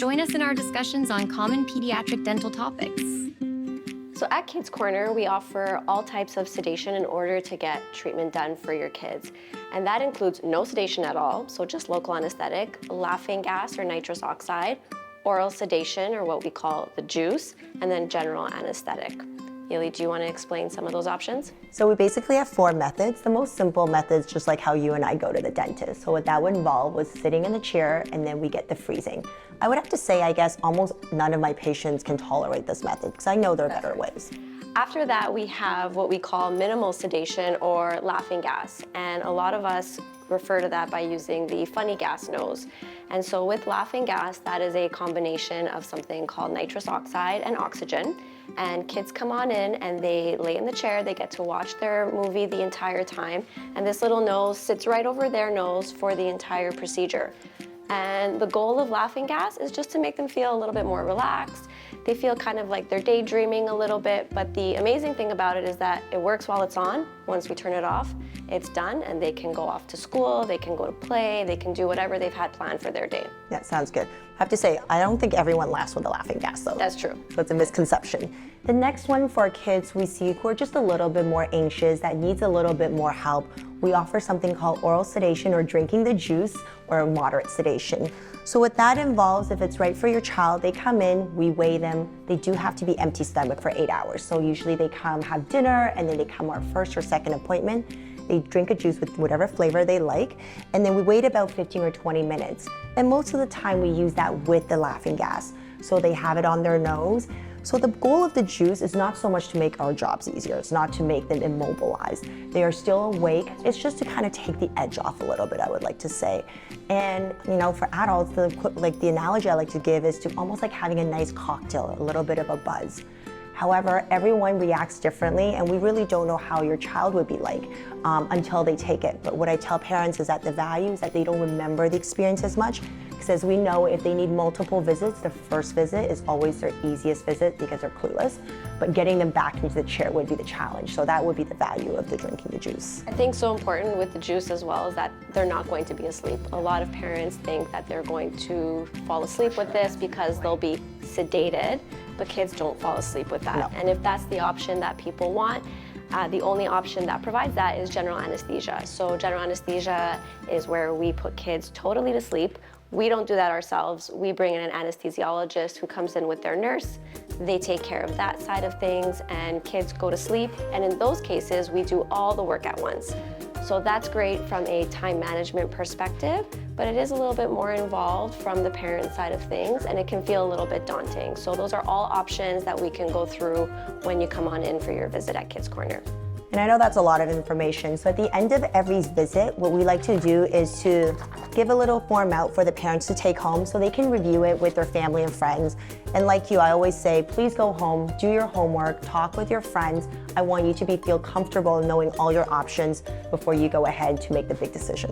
Join us in our discussions on common pediatric dental topics. So at Kids Corner, we offer all types of sedation in order to get treatment done for your kids. And that includes no sedation at all, so just local anesthetic, laughing gas or nitrous oxide, oral sedation or what we call the juice, and then general anesthetic. Yili, do you want to explain some of those options? So we basically have 4 methods. The most simple methods, just like how you and I go to the dentist. So what that would involve was sitting in the chair and then we get the freezing. I would have to say, I guess, almost none of my patients can tolerate this method because I know there are better ways. After that, we have what we call minimal sedation or laughing gas. And a lot of us refer to that by using the funny gas nose. And so with laughing gas, that is a combination of something called nitrous oxide and oxygen. And kids come on in and they lay in the chair, they get to watch their movie the entire time. And this little nose sits right over their nose for the entire procedure. And the goal of laughing gas is just to make them feel a little bit more relaxed. They feel kind of like they're daydreaming a little bit, but the amazing thing about it is that it works while it's on. Once we turn it off, it's done and they can go off to school, they can go to play, they can do whatever they've had planned for their day. Yeah, sounds good. I have to say, I don't think everyone laughs with a laughing gas though. That's true. So it's a misconception. The next one for kids we see who are just a little bit more anxious, that needs a little bit more help, we offer something called oral sedation or drinking the juice or moderate sedation. So what that involves, if it's right for your child, they come in, we weigh them. They do have to be empty stomach for 8 hours. So usually they come have dinner and then they come our first or second appointment. They drink a juice with whatever flavor they like, and then we wait about 15 or 20 minutes. And most of the time we use that with the laughing gas. So they have it on their nose. So the goal of the juice is not so much to make our jobs easier. It's not to make them immobilized. They are still awake. It's just to kind of take the edge off a little bit, I would like to say. And you know, for adults, the analogy I like to give is to almost like having a nice cocktail, a little bit of a buzz. However, everyone reacts differently, and we really don't know how your child would be like until they take it. But what I tell parents is that the value is that they don't remember the experience as much, because as we know, if they need multiple visits, the first visit is always their easiest visit because they're clueless. But getting them back into the chair would be the challenge. So that would be the value of the drinking the juice. I think so important with the juice as well is that they're not going to be asleep. A lot of parents think that they're going to fall asleep with this because they'll be sedated, but kids don't fall asleep with that. No. And if that's the option that people want, the only option that provides that is general anesthesia. So general anesthesia is where we put kids totally to sleep. We don't do that ourselves. We bring in an anesthesiologist who comes in with their nurse. They take care of that side of things and kids go to sleep. And in those cases, we do all the work at once. So that's great from a time management perspective, but it is a little bit more involved from the parent side of things, and it can feel a little bit daunting. So those are all options that we can go through when you come on in for your visit at Kids Corner. And I know that's a lot of information. So at the end of every visit, what we like to do is to give a little form out for the parents to take home so they can review it with their family and friends. And like you, I always say, please go home, do your homework, talk with your friends. I want you to feel comfortable knowing all your options before you go ahead to make the big decision.